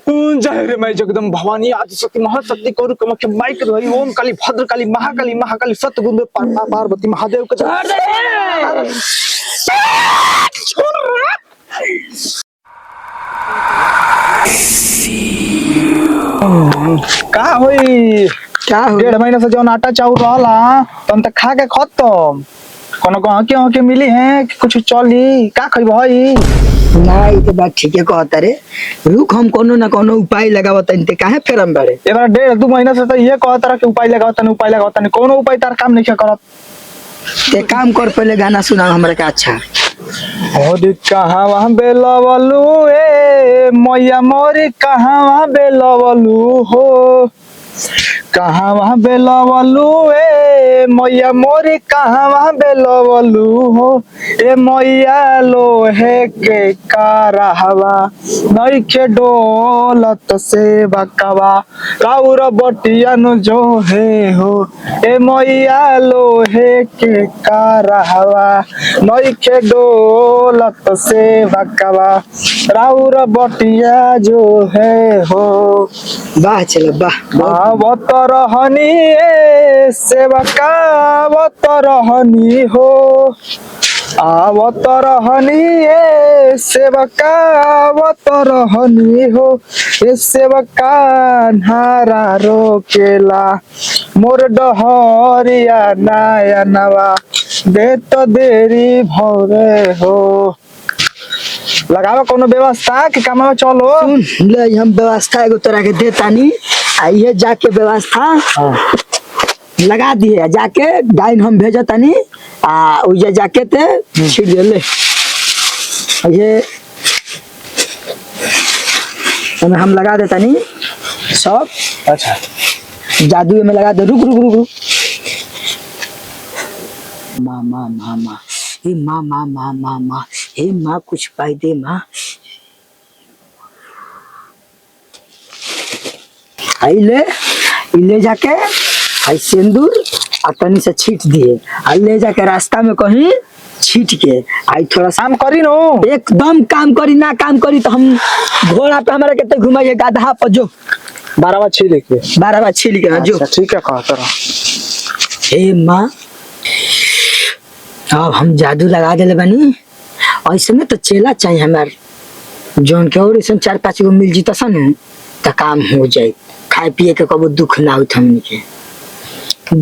जय रे मैं जगदम भवानी आदिशक्ति महाशक्ति कौरु कामाख्या माई के धरी ओम काली भद्र काली महाकाली सतगुरु पार्वती महादेव का का होई क्या हो 1.5 महीना से जौन आटा चाउर रहला तन त खा के खत्म कोनो कहाँ के मिली है कि कुछ चली का खइब हई ना ये बात ठीक है कहता रे रुक हम कोनो ना कोनो उपाय लगावत इनते काहे फेरम बारे एबार 1.5-2 महीना से त ये कहत रहा कि उपाय लगावत नहीं कोनो उपाय तार काम नहीं करत ते काम कर पहले गाना सुना हमरा के अच्छा होरी कहाँ वहाँ बेलवलू ए मैया मोरी कहाँ वहाँ बेलवलू हो कहाँ वहाँ बेलवलू ए मैया मोरी कहाँ वहाँ बेलवलू हो ए मैया लोहे के कारहवा नइखे डोलत से बकवा राउर बटियन जो है हो ए मैया लोहे के कारहवा नइखे डोलत से बकवा राउर बटिया जो है हो वाह चलो वाह आवत रहनी ए सेवका आवत रहनी हो आवत रहनी ए सेवका आवत रहनी हो ए सेवका नारा रोकेला मोर डहरिया नाया नवा दे तो देरी भौरे हो लगावा कोनो व्यवस्था कि काम चलो सुन ले हम व्यवस्था एगो तोरा के देतानी आइए जाके व्यवस्था लगा दिए जाके गाइन हम भेजतानी आ उजे जाके ते छिड़ ले ये हम लगा देतानी सब अच्छा जादू में लगा दे रुक माँ हे माँ हे माँ कुछ पाई दे माँ ले जाके आई सिंदूर आ तनी से छीट दिए आ ले जाके रास्ता में कहीं छीट के आई थोड़ा काम करी नो एकदम काम करी ना काम करी तो हम घोड़ा पे हमारे कहते घुमाइए गाधा पर जो 12 छील के जो ठीक है कहा तरह हे माँ अब हम जादू लगा दिले बानी ऐसे में तो चेला चाहिए हमार जोन के और ऐसे 4-5 गो मिल जीता सन तो काम हो जाए खाए पिए के कबो दुख ना होत हमनी के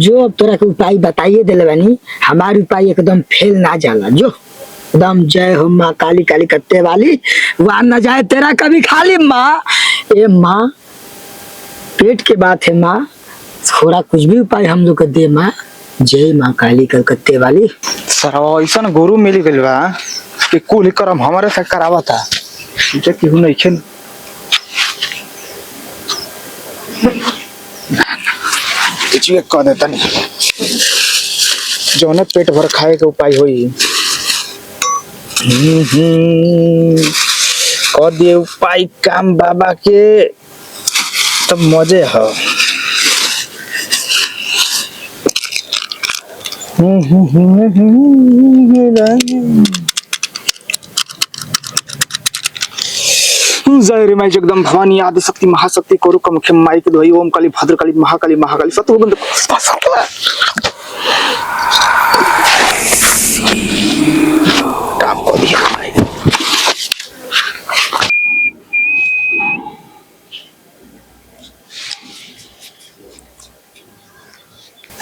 जो अब तोरा के उपाय बताइए दिले बानी हमार उपाय एकदम फेल ना जाला जो एकदम जय हो माँ काली काली कत्ते वाली वहां न जाए तेरा कभी खाली माँ ए माँ पेट के बात है माँ थोड़ा कुछ भी उपाय हम लोग के दे माँ जय माँ काली कलकत्ते वाली सर ऐसा गुरु मिली गइल बा कि कुल करम हमारे से करावता जे केहू नहीं खेल कुछ भी कह देता नहीं जौने पेट भर खाए के उपाय होई कर दिए उपाय काम बाबा के तब मजे है जय रे मैं जगदम भवानी आदिशक्ति महाशक्ति कौरु कामाख्या माई के धरी ओम काली भद्र काली महाकाली सतगुरु काम को दिया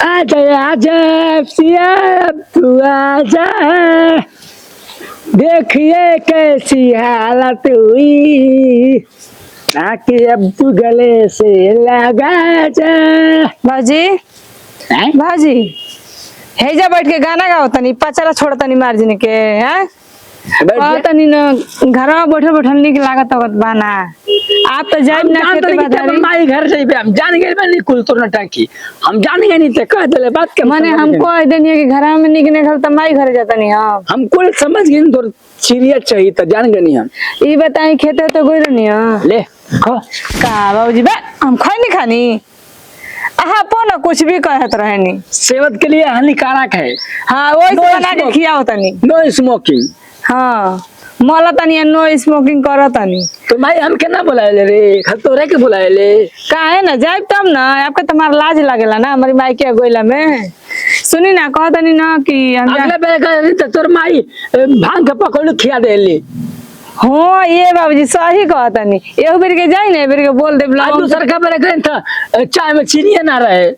आजा सिया तू आजा देखिए कैसी हालत हुई ताकि अब तू गले से लगा जा भाजी भाजी हेजा बैठ के गाना गाओ तनी पचरा छोड़ तनी मार्जिन के हैं तनी न घर में बैठे बैठल निक लागत बाना आप तो जाइब ना खेते बाजारी माई घर से हम जान गए बनी कुल तो न टाकी हम जान गए नहीं ते कह देले बात के माने हमको कह देनी कि घर में निक नहीं खलता माई घर जाता नहीं हम कुल समझ गए तो सीरियस चाहिए तो जान गए नहीं हम ई बताई खेते तो गोइरो नहीं ले खो का बाबूजी बा हम खाई नहीं खानी पो ना कुछ भी कहत रहे नी सेहत के लिए हानिकारक है हाँ वही बना के खिया होता नहीं नो स्मोकिंग हाँ मला तनी नो स्मोकिंग करा तनी। तो भाई हम केना बुलाएले रे, तोरे के बुलाएले काहे ना जाए तब ना, आपके तुम्हारा लाज लगेला ना हमारी माई के गोइला में। सुनी ना कह तनी ना कि अगले बेर करे तो तोर माई भांग के पकड़ खिया देली। हाँ ये बाबूजी सही कह तनी, एगो बेर के जाई ना बेर के बोल दे आज दूसर का बेर गए था चाय में चीनी ना रहे,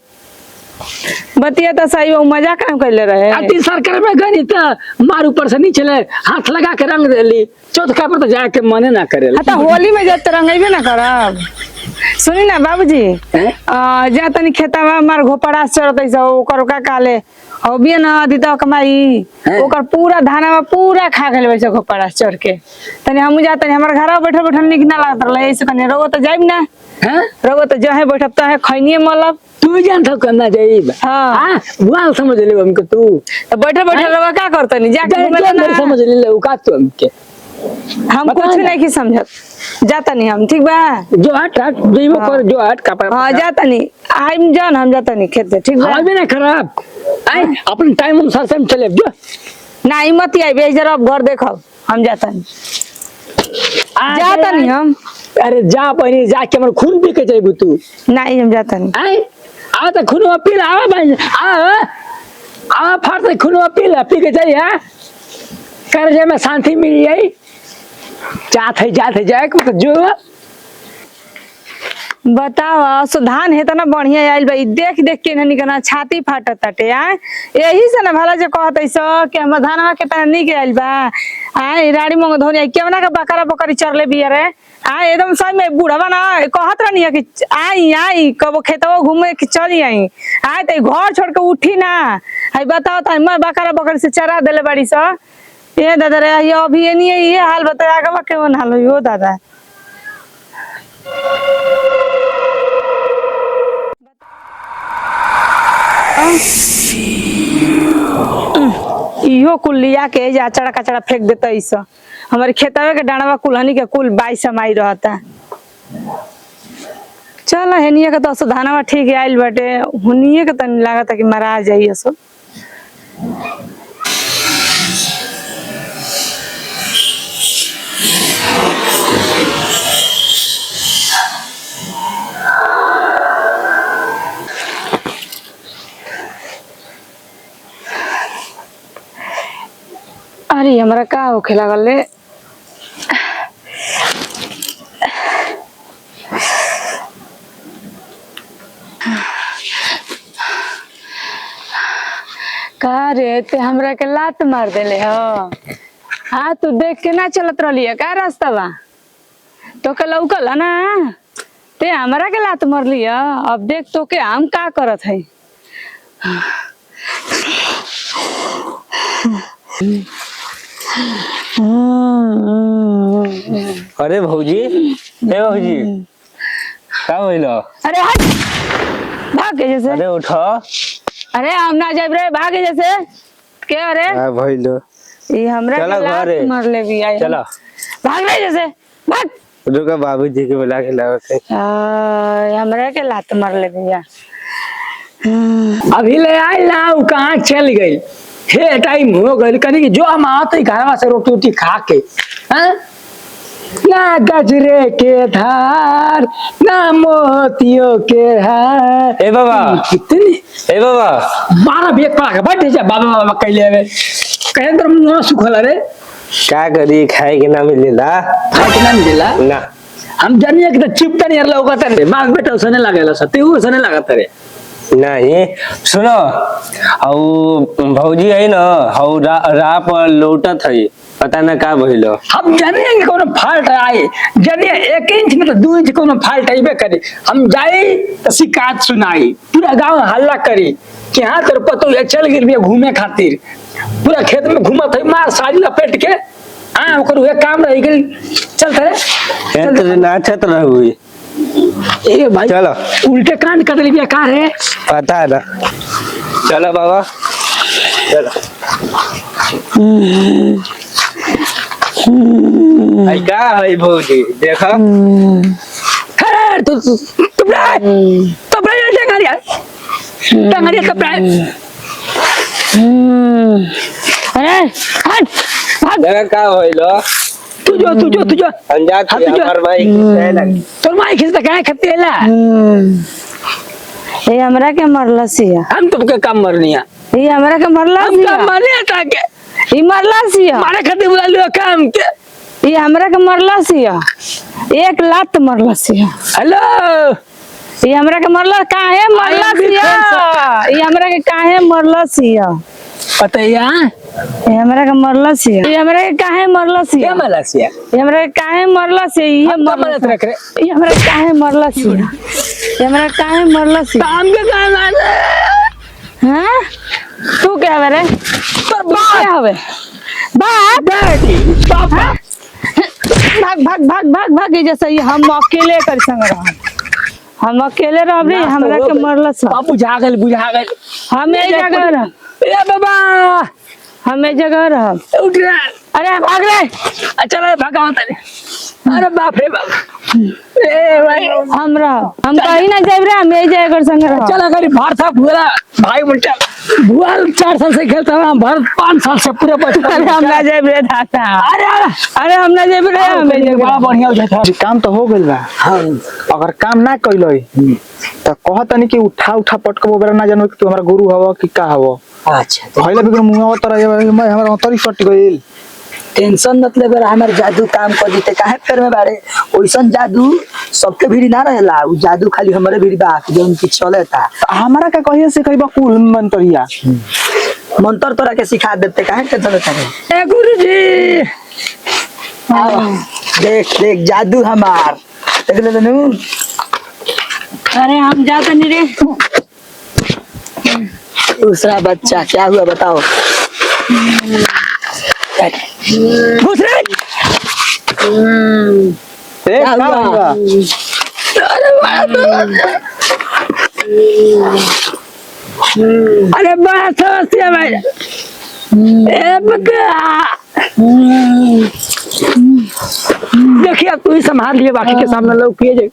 बतिया तो सही वो मजाक काम कैले रहे। आ तीसर कर में गई तो मार ऊपर से नीचे ले हाथ लगा के रंग देली, चौथा पर तो जाके मने ना करे। हाँ तो होली में जब रंगेबे ना करब। सुनी ना बाबूजी जा तनी खेतवा मार घोपड़ा चढ़त है ओकर का काले अबिए ना दीदा कमाई ओकर पूरा धानवा पूरा खा गेल वैसे घोपड़ा चढ़ के। तनी हम जा तनी हमर घर बैठल बैठल निक ना लागत रहे, ऐसे कने रहो तो जाइब ना। हैं रहो तो जहे बैठब तहे खैनिए मलब। तू जान था करना जाइब। हाँ। हां बुआल समझ ले हमके तू तो बैठल बैठल रहो का करतनी जाके घुमेला ना समझ ले उ का तू हमके हम कुछ नहीं की समझत। जाता नहीं हम ठीक बा जो हट हट जीवो कर जो हट कपड़ा। हां जाता नहीं आइम जान हम जाता नहीं खेत ठीक बा। हां भी ना खराब आई अपन टाइम अनुसार से हम चले जो ना हिम्मत आई बेच जरा घर देखो हम जाता नहीं जाता नहीं हम। अरे जा पहले जाके हमर खून पी के जाइबू तू। नहीं हम जाता नहीं आई आ तो खून पी ला आ भाई आ फट से खून पी के जाई है कर जे में शांति मिल जाई जाते जाए को जो बताओ सुधान है तना बढ़िया आइल बा देख देख के नहीं करना छाती फाटत ताटे आ यही से ना भला जे कहत ऐसो कि हम धानवा के तना नहीं आइल बा आ राड़ी मंग धोनी केवना का बकरा बकरी चरले बिया रे आ एकदम सही में बूढ़वा ना कहत रहनी है कि आई आई कबो खेतवा घूमे के चली आई आ त घर छोड़ के उठी ना है बताओ त मैं बकरा बकरी से चरा देले बाड़ी स ये दादा रे ये अभी नहीं ये हाल बताया आगे केवन हाल हो दादा। इहो कुल लिया के जा चढ़ा कचड़ा फेंक देता ऐसा हमारे खेतवे के डांडवा कुलहनी के कुल 22 समाई रहता। चल हेनिया के तो धानवा ठीक आइल बाटे हुनिए के तनी लागत कि मरा जाइए सो। अरे हमरा का होखे लागल ले का रे ते हमरा के लात मार देले हो। हाँ तू देख के ना चलत रहली का रास्ता बा तो के लौकल ना ते हमरा के लात मार लिया अब देख तो के हम का करत है। अरे भौजी ए भौजी का होइलो। अरे हट भाग के जैसे। अरे उठो। अरे हम ना जाब रे भाग जैसे के। अरे हां भइलो ये हमरा चलो के घरे लात मार ले भी आई चलो भाग रे जैसे भाग। रुका बाबूजी के बुला के लाओ के हमरा के लात मार ले भी अभी ले आई ना उ कहां चल गई हे टाइम हो गई कनी जो हम आते घरवा से रोटी रोटी खा के हैं ना गजरे के धार ना मोतियों के हार। ए बाबा कितनी ए बाबा 12 बेग पा के बैठे जा बाबा बाबा कहले हवे कहे तो मुंह सुखला रे का करी खाए के ना मिलेला खाए के ना मिलेला ना हम जानिए कि चिपटा नहीं लौकत रे मांग बेटा उसने लागेला सते उसने लागत रे नहीं सुनो औ भौजी है ना हौ रा पर लौटत है पता ना का भइलो। हम जानिए कि कोनो फाल्ट आए जानिए 1 इंच में तो 2 इंच कोनो फाल्ट आइबे करे हम जाए तो शिकायत सुनाई पूरा गांव हल्ला करी कि हाँ तेरे पतो ये चल गिर भी घूमे खातिर पूरा खेत में घूमत है मार साड़ी लपेट के हाँ ओकर हुए काम रह गई चल रे तो नाचत रहू ए भाई चलो उल्टे कांड कर ली बिया का रे पता है ना चलो बाबा चलो आई का है भौजी देखो खैर तू टंगारिया कपड़ा अरे हट भाग देखा का होइलो तू जो अंजात हाँ, तो जो- हमार भाई खिंचाए लगी। तोर माई खिंचता काहे खतेला ये हमरा के मरलसिया हम तुमके काम मरनिया ये हमरा के हम काम मरलसिया मरनिया ताके ये मरलसिया मारे खातिर बुला लियो काम के ये हमरा के मरलसिया एक लात मरलसिया हेलो ये हमरा के मरला काहे मरलसिया ये हमरा के काहे मरलसिया पतैया ये हमरा के मरलसिया ये हमरा के काहे मरलसिया क्या मलासिया ये हमरा के काहे मरलसिया ये हम तो मदद रख रहे ये हमरा के काहे मरलसिया ये हमरा के काहे मरलसिया काम के काम आने हैं तू क्या हवे रे तू क्या हवे बाप डैडी पापा भाग भाग भाग भाग भाग जैसे ये हम अकेले कर संग रह हम अकेले रह रे हमरा के मरलस बाप बुझा गल हम ए जगह रह ए बाबा हम ए जगह रह उठ रे अरे भाग रे चल भागा तने अरे बाप रे बाप ए भाई हम कहीं ना जाब रे हम ए जगह कर संग रह चल अगर भार था पूरा भाई मुंटा बुआ 4 साल से खेलता हुआ भर 5 साल से पूरा बचपन अरे हम ना जाब रे दादा अरे अरे हम ना जाब रे हम ए जगह बड़ा बढ़िया हो जाता जी काम तो हो गइल बा अगर काम ना कइलो तो कहतनी कि उठा पटकबो बेरा ना जानो कि तू हमारा गुरु हव कि का हव अच्छा तो पहले भी मुंह तर मैं हमारा अंतरी सट गइल टेंशन मत ले बेरा हमार जादू काम कर देते काहे कर में बारे ओइसन जादू सबके भीड़ ना रहेला उ जादू खाली हमरे भीड़ बा जोन की चलेता हमारा का कहिए से कहिबा कुल मंतरिया मंत्र तोरा के सिखा देते काहे टेंशन लेता रे ए गुरुजी आओ, देख देख जादू हमार देख ले नु अरे हम जाते नहीं रे दूसरा बच्चा क्या हुआ बताओ घुस रे ए क्या का हुआ? हुआ अरे बड़ा समस्या भाई ए बका देखिए अब तू ही संभाल लिए बाकी के सामने लोग किए जाए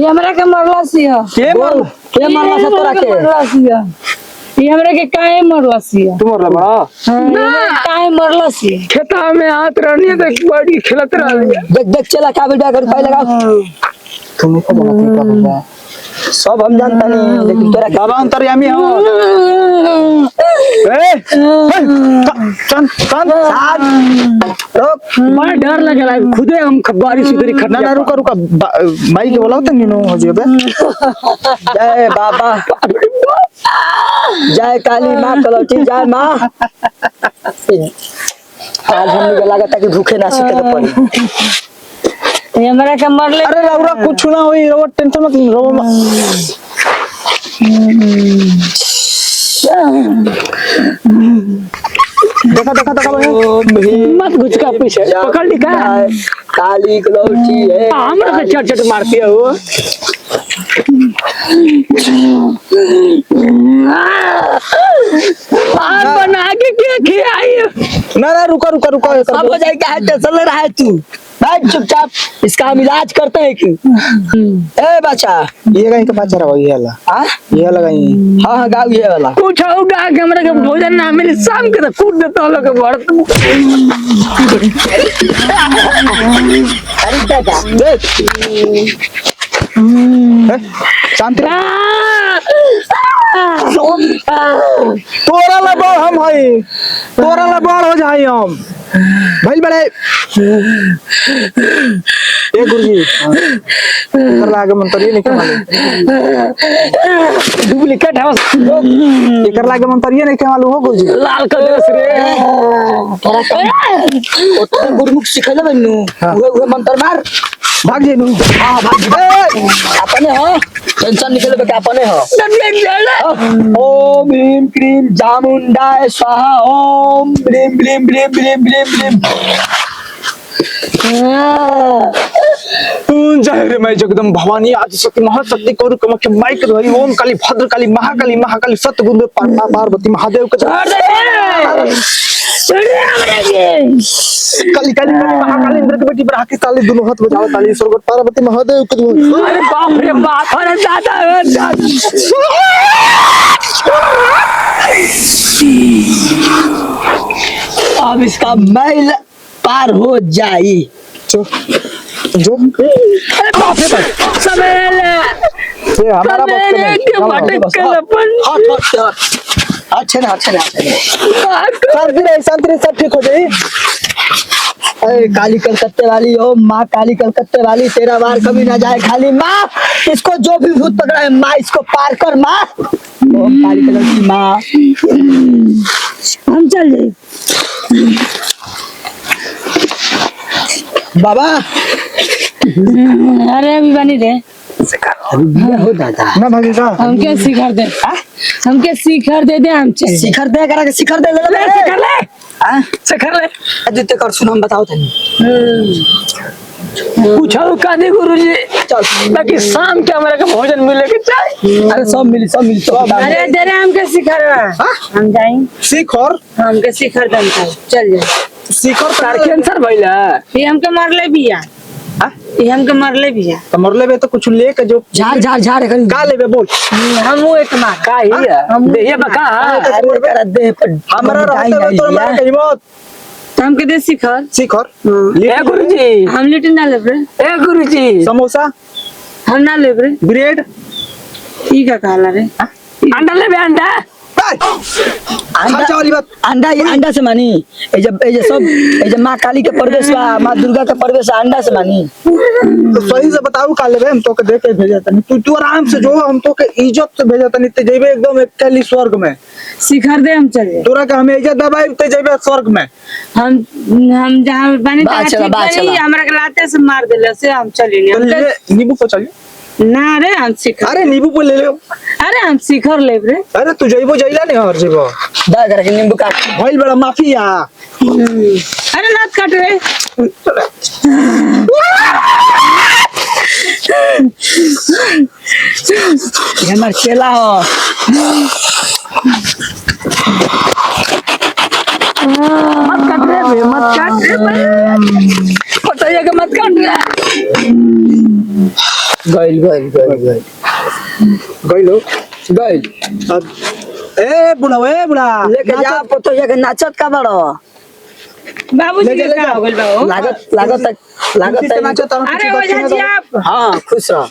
ये हमरा के मरलसिया के बोल के मारला से तोरा के मरलसिया ये हमरा के काहे मरलसिया तू मरला बड़ा काहे मरलसिया खेता में हाथ रहनी है तो बड़ी खिलत रही देख देख चला का बेटा कर पाई लगाओ तुम को बहुत का होगा सब हम जानता नहीं लेकिन तोरा बाबा अंतर्यामी हो ए चल चल रोक बड़ा डर लगे ला खुदे हम बारिश उधरी ना ना रुका रुका भाई के बोलाओ तनी नो हो जेबे जय बाबा जय काली माँ कलौटी जय माँ आज हमने के लागत है कि भूखे ना सीखे के पड़ी ये हमरा के मरले अरे रौरा कुछ ना होई रौरा टेंशन मत लो देखा देखा देखा भाई मत घुस का पीछे पकड़ ली का काली कलौटी है हमरा से चट चट मारती है वो आप बना के क्या खिलाई ना ना रुका रुका रुका सब हो जाए क्या टेंशन ले रहा है तू बैठ चुपचाप इसका हम इलाज करते हैं कि ए बच्चा ये कहीं के बात रहा ये वाला हाँ ये लगाई हाँ हाँ गाँव ये वाला कुछ होगा कि हमरा के भोजन ना मिले शाम के तो कूट देता लोग के भरत अरे दादा देख शांति तोरा ला बड़ हम हई तोरा ला बड़ हो जाई हम भइल बड़े ए गुरुजी कर लागे मंतरी नहीं मालूम डुप्लीकेट है एकर लागे मंतरी नहीं मालूम हो गुरुजी लाल कर दे रे ओतना गुरमुख सिखले बन्नू उहे मंत्र मार भाग जे नु हाँ भाग अपने हो टेंशन निकले बेटा अपने हो ओम ह्रीम क्रीम चामुंडाय स्वाहा ओम ब्लीम ब्लीम ब्लीम ब्लीम ब्लीम ब्लीम जय रे मैं जगदम भवानी आदि शक्ति महाशक्ति कौर कमख्य माइक रही ओम काली भद्र काली महाकाली सतगुरु पार्वती महादेव के काली काली महाकाली इंद्र के बेटी बराकी ताली दोनों हाथ बजाओ ताली स्वर्ग पार्वती महादेव के अरे बाप रे बाप अरे दादा अब इसका मैल पार हो जाई। जो जो सवेरे ये हमारा बस सवेरे नहीं के भटकल अपन अच्छे ना शांति सब ठीक हो जाए। अरे काली कलकत्ते वाली हो माँ, काली कलकत्ते वाली, तेरा बार कभी ना जाए खाली माँ। इसको जो भी भूत पकड़ा है माँ, इसको पार कर माँ। ओ काली कलर की माँ। हम चल जाए। बाबा अरे अभी बनी रे, हो दादा ना भागी का हमके शिखर दे, हमके शिखर दे हम चल। शिखर दे करा के शिखर दे ले शिखर ले हाँ शिखर ले आदित्य कर सुनो हम बताओ तनी। पूछो का दे गुरुजी ताकि शाम के हमारे के भोजन मिले के चाहिए। अरे सब मिली सब अरे दे रे हमके शिखर, हम जाई सीख और हमके शिखर दे चल जाए। शिखर तार कैंसर भइला ये हमके मरले बिया, ये हमके मरले बिया। तो मरले बे तो कुछ लेके जो झाड़ कर का लेबे बोल। हमू एक मार का ही देहिया बका अरे तेरा देह पर हमारा रहते हुए तो मार कहीं मत। हमके दे शिखर। शिखर ए गुरुजी हम लिट्टी ना लेब रे, ए गुरुजी समोसा हम ना लेब रे। ब्रेड ठीक है कहला रे। अंडा ले बे अंडा खर्चा वाली बात। अंडा से मानी। ए जब माँ काली के प्रवेश बा, माँ दुर्गा के प्रवेश अंडा से मानी। तो सही से बताऊ का लेबे, हम तो के देके भेजा तनी। तू आराम से जो, हम तो के इज्जत से भेजा तनी। ते जेबे एकदम एकली स्वर्ग में। शिखर दे हम चल जाए। तोरा के हमें इज्जत दबाई ते जेबे स्वर्ग में। हम जहाँ बनी बात चला, बात चला। हमरा के लाते से मार देले से हम चली तो नहीं। ले नींबू को चलिए। ना रे हम शिखर, अरे नींबू को ले ले। अरे हम शिखर लेब रे। अरे तू जइबो जइला नहीं हर जेबो। दा कर के नींबू काट। भइल बड़ा माफिया। अरे नाथ काट रे। ये हमार चेला हो। मत काट रे बे मत काट रे पता है कि मत काट रे गइल गइलो गइल। अब ए बुढ़ा लेके जा पतो ये के नाचत का बड़ो। बाबूजी ले के जा। का हो गइल बा हो? लागत नाचो तो अरे ओझा जी आप हाँ खुश रहो।